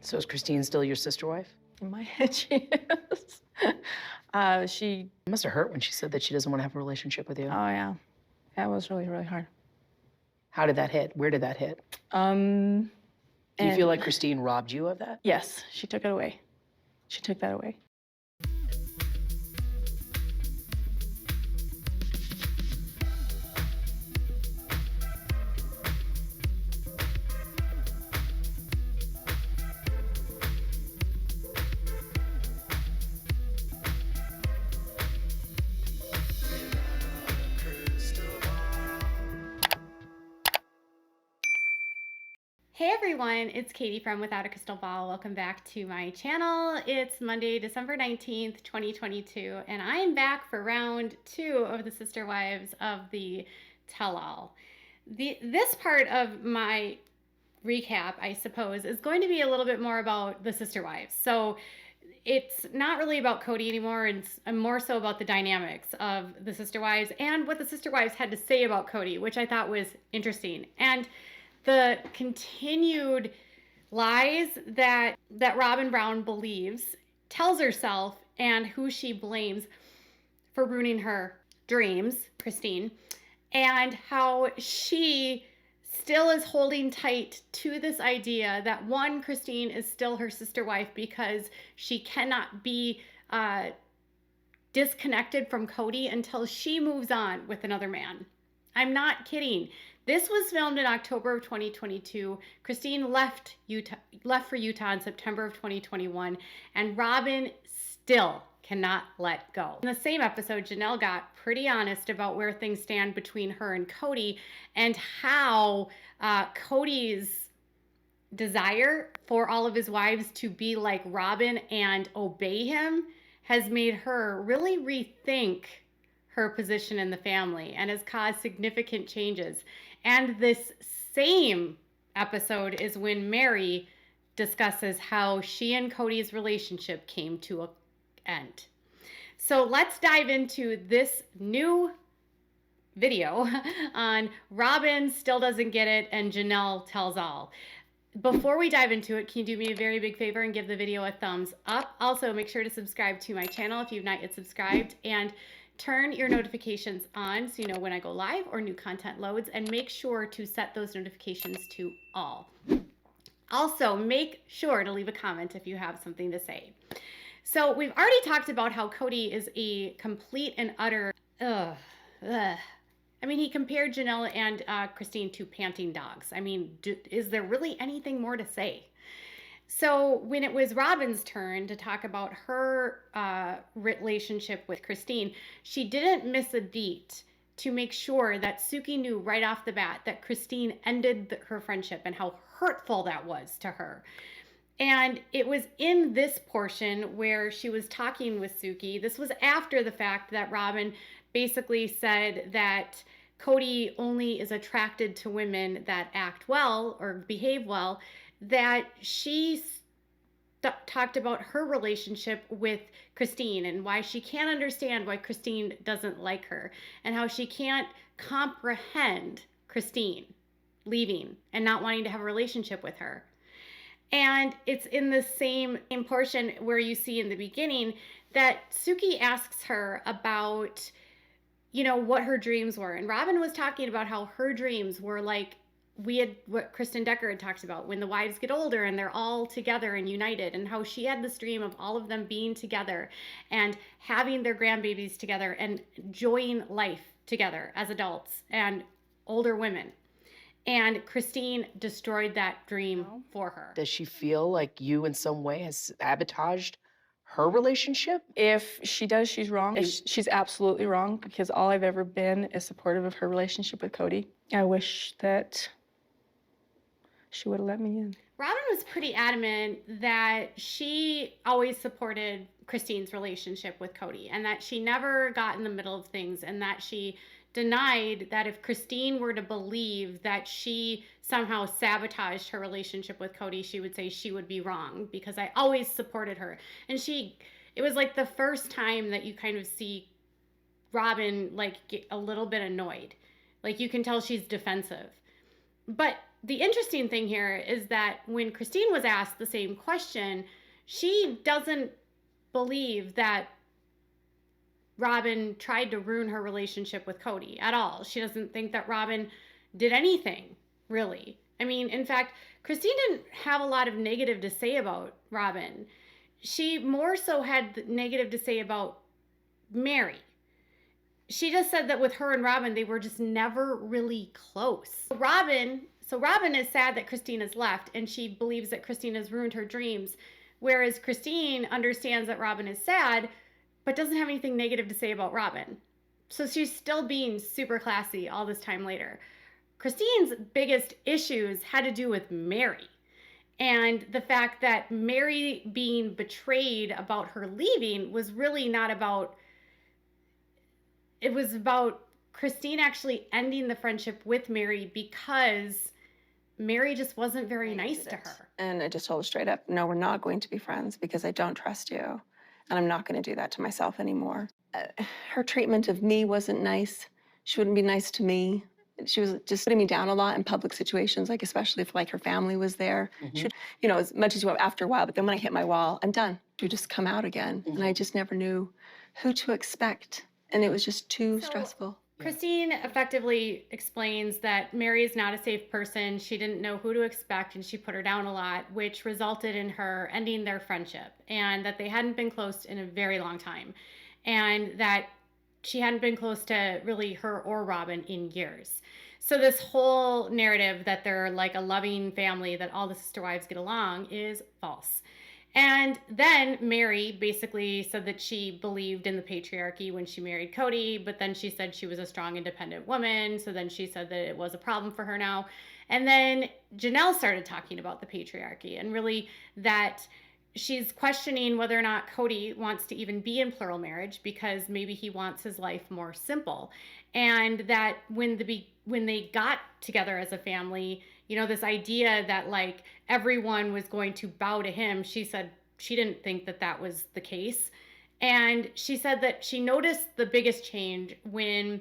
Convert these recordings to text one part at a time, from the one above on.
So is Christine still your sister wife? In my head, she is. She... It must have hurt when she said that she doesn't want to have a relationship with you. Oh, yeah. That was really, really hard. How did that hit? Where did that hit? Do you feel like Christine robbed you of that? Yes, she took it away. She took that away. Hey everyone, it's Katie from Without a Crystal Ball. Welcome back to my channel. It's Monday, December 19th, 2022, and I am back for round 2 of the Sister Wives of the Tell-All. This part of my recap, I suppose, is going to be a little bit more about the Sister Wives. So it's not really about Kody anymore, and more so about the dynamics of the Sister Wives and what the Sister Wives had to say about Kody, which I thought was interesting. And the continued lies that Robyn Brown believes, tells herself, and who she blames for ruining her dreams, Christine, and how she still is holding tight to this idea that, one, Christine is still her sister wife because she cannot be disconnected from Kody until she moves on with another man. I'm not kidding. This was filmed in October of 2022. Christine left for Utah in September of 2021, and Robyn still cannot let go. In the same episode, Janelle got pretty honest about where things stand between her and Kody, and how Kody's desire for all of his wives to be like Robyn and obey him has made her really rethink her position in the family and has caused significant changes. And this same episode is when Meri discusses how she and Kody's relationship came to an end. So let's dive into this new video on Robyn still doesn't get it and Janelle tells all. Before we dive into it, can you do me a very big favor and give the video a thumbs up? Also, make sure to subscribe to my channel if you've not yet subscribed, and turn your notifications on so you know when I go live or new content loads, and make sure to set those notifications to all. Also, make sure to leave a comment if you have something to say. So we've already talked about how Kody is a complete and utter I mean, he compared Janelle and Christine to panting dogs. I mean, is there really anything more to say? So when it was Robyn's turn to talk about her relationship with Christine, she didn't miss a beat to make sure that Suki knew right off the bat that Christine ended her friendship and how hurtful that was to her. And it was in this portion where she was talking with Suki. This was after the fact that Robyn basically said that Kody only is attracted to women that act well or behave well, that she talked about her relationship with Christine and why she can't understand why Christine doesn't like her, and how she can't comprehend Christine leaving and not wanting to have a relationship with her. And it's in the same portion where you see in the beginning that Suki asks her about, you know, what her dreams were. And Robyn was talking about how her dreams were like what Kristen Decker had talked about, when the wives get older and they're all together and united, and how she had this dream of all of them being together and having their grandbabies together and enjoying life together as adults and older women. And Christine destroyed that dream for her. Does she feel like you in some way has sabotaged her relationship? If she does, she's wrong. She's absolutely wrong, because all I've ever been is supportive of her relationship with Kody. I wish that she would have let me in. Robyn was pretty adamant that she always supported Christine's relationship with Kody, and that she never got in the middle of things, and that she denied that if Christine were to believe that she somehow sabotaged her relationship with Kody, she would say she would be wrong, because I always supported her. And it was like the first time that you kind of see Robyn like get a little bit annoyed. Like, you can tell she's defensive. But the interesting thing here is that when Christine was asked the same question, she doesn't believe that Robyn tried to ruin her relationship with Kody at all. She doesn't think that Robyn did anything, really. I mean, in fact, Christine didn't have a lot of negative to say about Robyn. She more so had negative to say about Meri. She just said that with her and Robyn, they were just never really close. Robyn is sad that Christine has left, and she believes that Christine has ruined her dreams, whereas Christine understands that Robyn is sad, but doesn't have anything negative to say about Robyn. So she's still being super classy all this time later. Christine's biggest issues had to do with Meri, and the fact that Meri being betrayed about her leaving was really not about, it was about Christine actually ending the friendship with Meri because Meri just wasn't very nice to her. And I just told her straight up, no, we're not going to be friends because I don't trust you. And I'm not going to do that to myself anymore. Her treatment of me wasn't nice. She wouldn't be nice to me. She was just putting me down a lot in public situations, like especially if like her family was there. She'd, you know, as much as you want after a while, but then when I hit my wall, I'm done. She would just come out again. And I just never knew who to expect. And it was just too stressful. Christine effectively explains that Meri is not a safe person. She didn't know who to expect, and she put her down a lot, which resulted in her ending their friendship, and that they hadn't been close in a very long time, and that she hadn't been close to really her or Robyn in years. So this whole narrative that they're like a loving family, that all the sister wives get along, is false. And then Meri basically said that she believed in the patriarchy when she married Kody, but then she said she was a strong, independent woman. So then she said that it was a problem for her now. And then Janelle started talking about the patriarchy and really that she's questioning whether or not Kody wants to even be in plural marriage because maybe he wants his life more simple. And that when they got together as a family, you know, this idea that like everyone was going to bow to him, she said she didn't think that that was the case. And she said that she noticed the biggest change when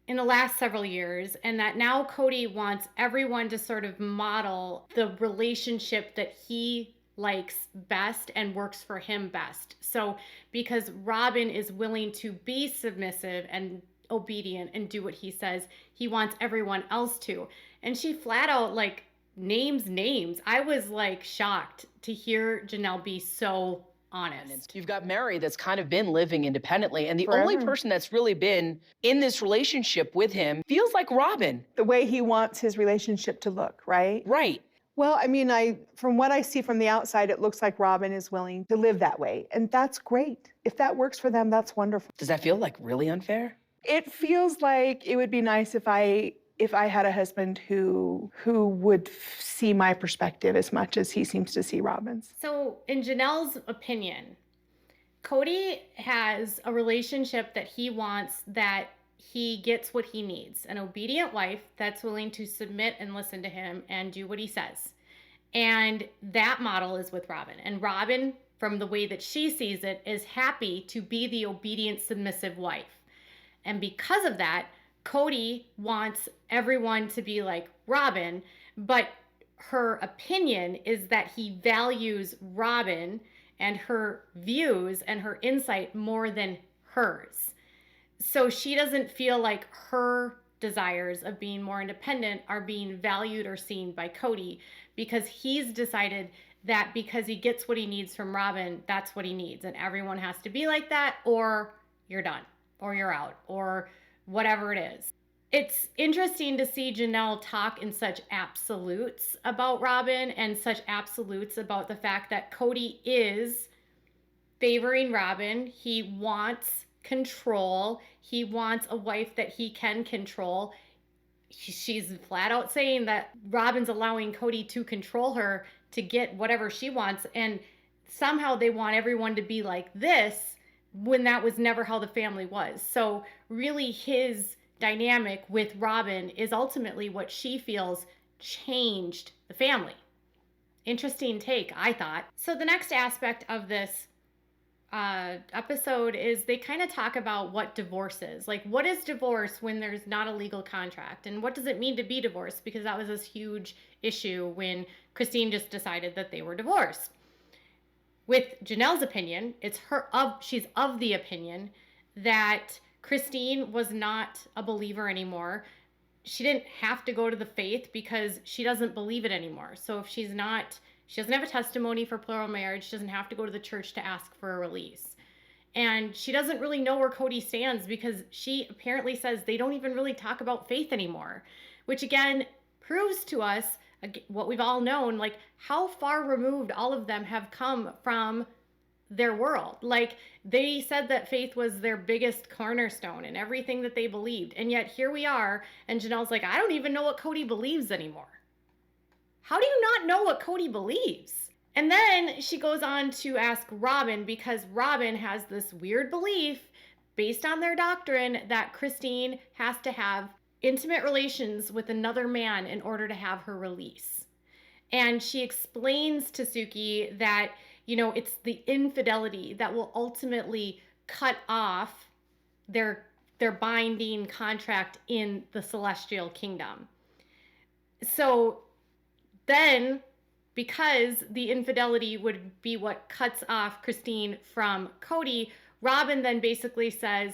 in the last several years, and that now Kody wants everyone to sort of model the relationship that he likes best and works for him best. So because Robyn is willing to be submissive and obedient and do what he says, he wants everyone else to. And she flat out like names. I was like shocked to hear Janelle be so honest. You've got Meri that's kind of been living independently, and the only person that's really been in this relationship with him feels like Robyn. The way he wants his relationship to look, right? Right. Well, I mean, from what I see from the outside, it looks like Robyn is willing to live that way. And that's great. If that works for them, that's wonderful. Does that feel like really unfair? It feels like it would be nice if I had a husband who would see my perspective as much as he seems to see Robyn's. So in Janelle's opinion, Kody has a relationship that he wants, that he gets what he needs. An obedient wife that's willing to submit and listen to him and do what he says. And that model is with Robyn. And Robyn, from the way that she sees it, is happy to be the obedient, submissive wife. And because of that, Kody wants everyone to be like Robyn, but her opinion is that he values Robyn and her views and her insight more than hers. So she doesn't feel like her desires of being more independent are being valued or seen by Kody, because he's decided that because he gets what he needs from Robyn, that's what he needs. And everyone has to be like that, or you're done, or you're out, or whatever it is. It's interesting to see Janelle talk in such absolutes about Robyn and such absolutes about the fact that Kody is favoring Robyn. He wants control. He wants a wife that he can control. She's flat out saying that Robyn's allowing Kody to control her to get whatever she wants. And somehow they want everyone to be like this when that was never how the family was. So really his dynamic with Robyn is ultimately what she feels changed the family. Interesting take, I thought. So the next aspect of this episode is they kind of talk about what divorce is. Like, what is divorce when there's not a legal contract? And what does it mean to be divorced? Because that was this huge issue when Christine just decided that they were divorced. With Janelle's opinion, she's of the opinion that Christine was not a believer anymore. She didn't have to go to the faith because she doesn't believe it anymore. So if she doesn't have a testimony for plural marriage, she doesn't have to go to the church to ask for a release. And she doesn't really know where Kody stands because she apparently says they don't even really talk about faith anymore, which again proves to us what we've all known, like how far removed all of them have come from their world. Like, they said that faith was their biggest cornerstone and everything that they believed. And yet here we are, and Janelle's like, I don't even know what Kody believes anymore. How do you not know what Kody believes? And then she goes on to ask Robyn, because Robyn has this weird belief based on their doctrine that Christine has to have intimate relations with another man in order to have her release. And she explains to Suki that, it's the infidelity that will ultimately cut off their binding contract in the celestial kingdom. So then, because the infidelity would be what cuts off Christine from Kody, Robyn then basically says,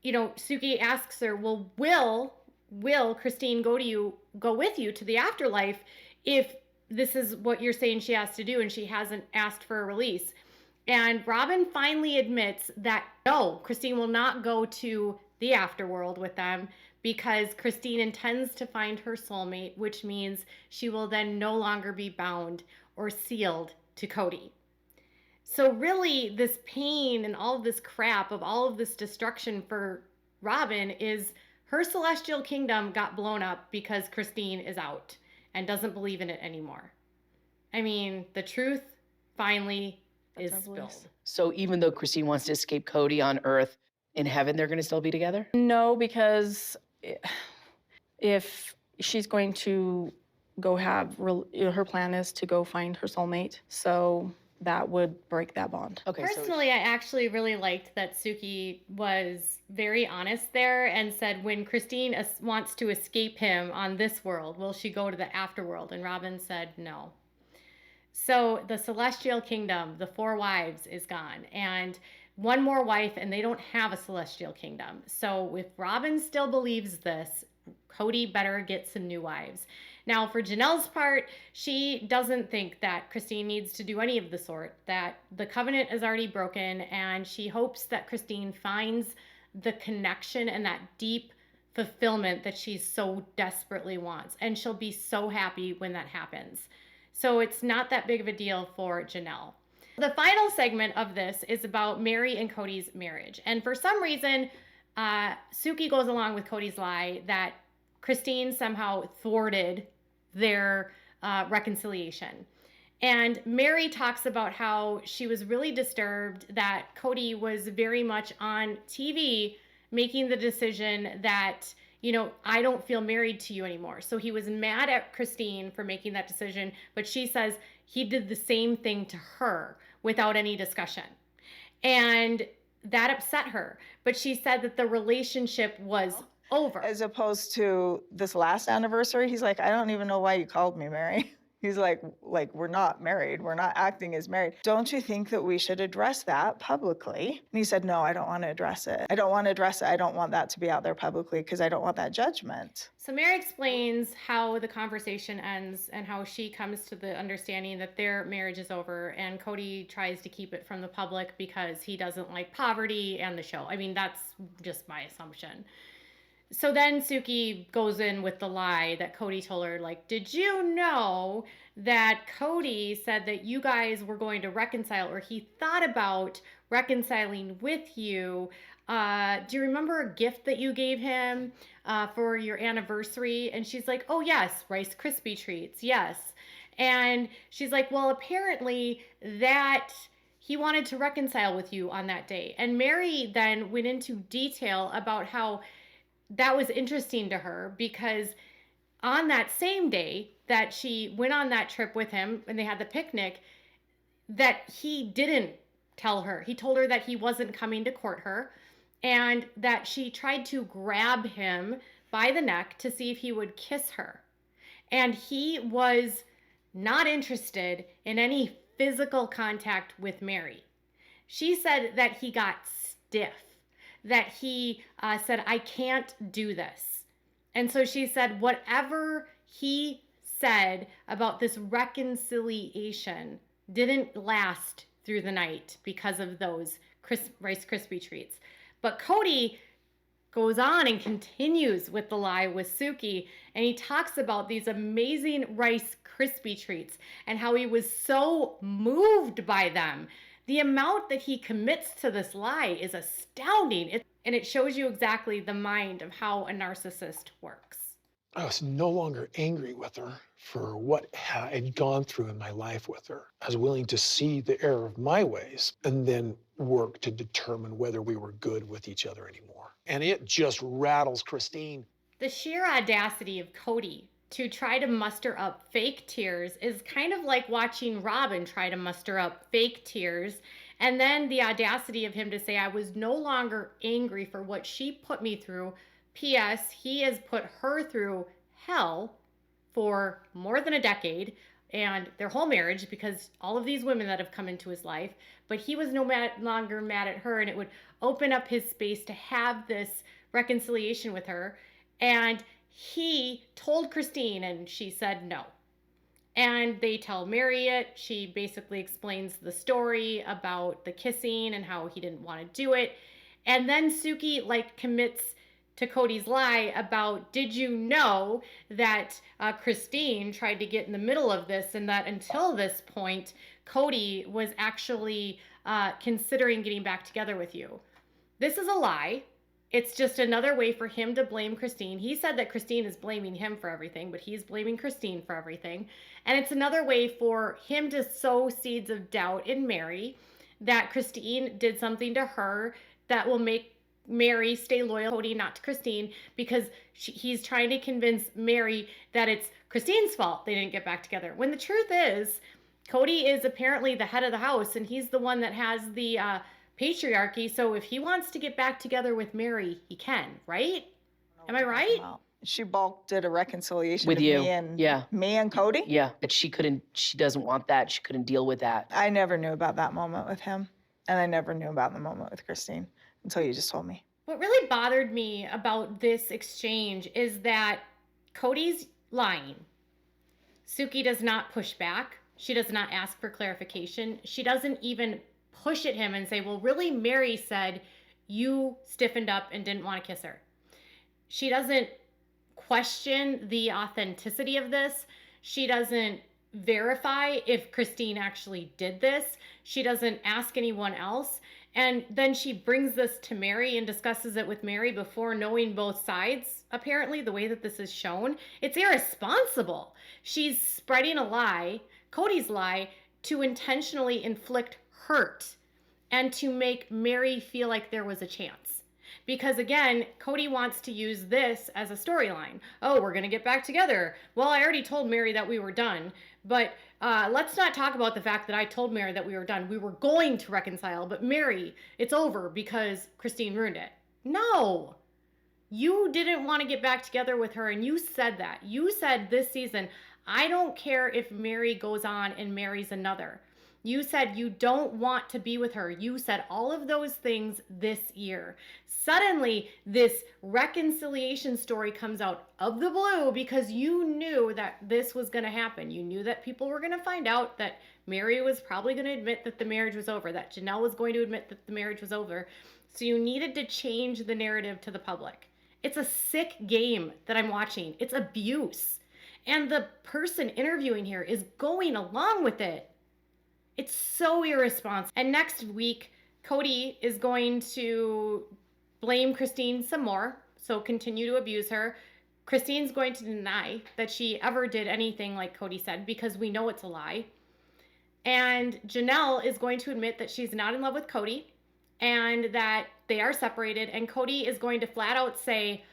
Suki asks her, well, will Christine go with you to the afterlife if this is what you're saying she has to do and she hasn't asked for a release? And Robyn finally admits that no, Christine will not go to the afterworld with them because Christine intends to find her soulmate, which means she will then no longer be bound or sealed to Kody. So really, this pain and all of this crap of all of this destruction for Robyn is her celestial kingdom got blown up because Christine is out and doesn't believe in it anymore. I mean, the truth finally is spilled. So even though Christine wants to escape Kody on Earth, in heaven they're going to still be together? No, because if she's going to go her plan is to go find her soulmate. So that would break that bond. Okay. Personally, I actually really liked that Suki was very honest there and said when Christine wants to escape him on this world, will she go to the afterworld? And Robyn said no. So the celestial kingdom, the 4 wives, is gone. And one more wife, and they don't have a celestial kingdom. So if Robyn still believes this, Kody better get some new wives. Now, for Janelle's part, she doesn't think that Christine needs to do any of the sort, that the covenant is already broken, and she hopes that Christine finds the connection and that deep fulfillment that she so desperately wants. And she'll be so happy when that happens. So it's not that big of a deal for Janelle. The final segment of this is about Meri and Kody's marriage. And for some reason, Suki goes along with Kody's lie that Christine somehow thwarted their reconciliation. And Meri talks about how she was really disturbed that Kody was very much on TV making the decision that, I don't feel married to you anymore. So he was mad at Christine for making that decision, but she says he did the same thing to her without any discussion. And that upset her. But she said that the relationship was over. As opposed to this last anniversary, he's like, I don't even know why you called me, Meri. He's like, we're not married. We're not acting as married. Don't you think that we should address that publicly? And he said, no, I don't want to address it. I don't want to address it. I don't want that to be out there publicly because I don't want that judgment. So Meri explains how the conversation ends and how she comes to the understanding that their marriage is over, and Kody tries to keep it from the public because he doesn't like poverty and the show. I mean, that's just my assumption. So then Suki goes in with the lie that Kody told her, like, did you know that Kody said that you guys were going to reconcile, or he thought about reconciling with you? Do you remember a gift that you gave him for your anniversary? And she's like, oh, yes, Rice Krispie treats, yes. And she's like, well, apparently that he wanted to reconcile with you on that day. And Meri then went into detail about how that was interesting to her because on that same day that she went on that trip with him and they had the picnic, that he didn't tell her. He told her that he wasn't coming to court her and that she tried to grab him by the neck to see if he would kiss her. And he was not interested in any physical contact with Meri. She said that he got stiff, that he said, I can't do this. And so she said, whatever he said about this reconciliation didn't last through the night because of those Rice Krispie treats. But Kody goes on and continues with the lie with Suki, and he talks about these amazing Rice Krispie treats and how he was so moved by them. The amount that he commits to this lie is astounding, and it shows you exactly the mind of how a narcissist works. I was no longer angry with her for what I'd gone through in my life with her. I was willing to see the error of my ways and then work to determine whether we were good with each other anymore. And it just rattles Christine. The sheer audacity of Kody to try to muster up fake tears is kind of like watching Robyn try to muster up fake tears. And then the audacity of him to say, I was no longer angry for what she put me through. P.S. He has put her through hell for more than a decade and their whole marriage, because all of these women that have come into his life, but he was no longer mad at her, and it would open up his space to have this reconciliation with her. And he told Christine, and she said no. And they tell Meri it. She basically explains the story about the kissing and how he didn't want to do it. And then Suki commits to Kody's lie about, did you know that Christine tried to get in the middle of this, and that until this point, Kody was actually considering getting back together with you. This is a lie. It's just another way for him to blame Christine. He said that Christine is blaming him for everything, but he's blaming Christine for everything. And it's another way for him to sow seeds of doubt in Meri, that Christine did something to her that will make Meri stay loyal to Kody, not to Christine, because he's trying to convince Meri that it's Christine's fault they didn't get back together. When the truth is, Kody is apparently the head of the house, and he's the one that has the patriarchy. So if he wants to get back together with Meri, he can, right? Am I right? She did a reconciliation With of you. Me and Kody. Yeah, but she doesn't want that. She couldn't deal with that. I never knew about that moment with him, and I never knew about the moment with Christine until you just told me. What really bothered me about this exchange is that Kody's lying. Suki does not push back. She does not ask for clarification. She doesn't even push at him and say, well, really, Meri said you stiffened up and didn't want to kiss her. She doesn't question the authenticity of this. She doesn't verify if Christine actually did this. She doesn't ask anyone else. And then she brings this to Meri and discusses it with Meri before knowing both sides, apparently, the way that this is shown. It's irresponsible. She's spreading a lie, Kody's lie, to intentionally inflict hurt and to make Meri feel like there was a chance. Because again, Kody wants to use this as a storyline. Oh, we're going to get back together. Well, I already told Meri that we were done, but let's not talk about the fact that I told Meri that we were done. We were going to reconcile, but Meri, it's over because Christine ruined it. No, you didn't want to get back together with her, and you said that. You said this season, I don't care if Meri goes on and marries another. You said you don't want to be with her. You said all of those things this year. Suddenly, this reconciliation story comes out of the blue because you knew that this was going to happen. You knew that people were going to find out that Meri was probably going to admit that the marriage was over, that Janelle was going to admit that the marriage was over. So you needed to change the narrative to the public. It's a sick game that I'm watching. It's abuse. And the person interviewing here is going along with it. It's so irresponsible. And next week, Kody is going to blame Christine some more, so continue to abuse her. Christine's going to deny that she ever did anything like Kody said, because we know it's a lie. And Janelle is going to admit that she's not in love with Kody and that they are separated. And Kody is going to flat out say,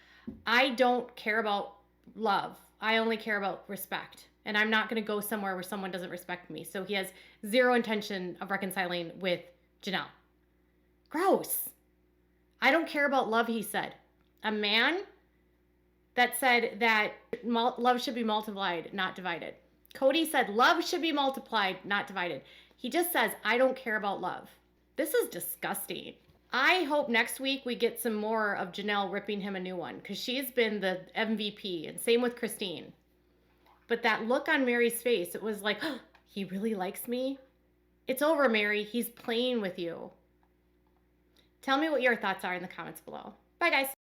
I don't care about love. I only care about respect. And I'm not going to go somewhere where someone doesn't respect me. So he has zero intention of reconciling with Janelle. Gross. I don't care about love, he said. A man that said that love should be multiplied, not divided. Kody said love should be multiplied, not divided. He just says, I don't care about love. This is disgusting. I hope next week we get some more of Janelle ripping him a new one, because she's been the MVP, and same with Christine. But that look on Meri's face, it was like, oh, he really likes me? It's over, Meri. He's playing with you. Tell me what your thoughts are in the comments below. Bye, guys.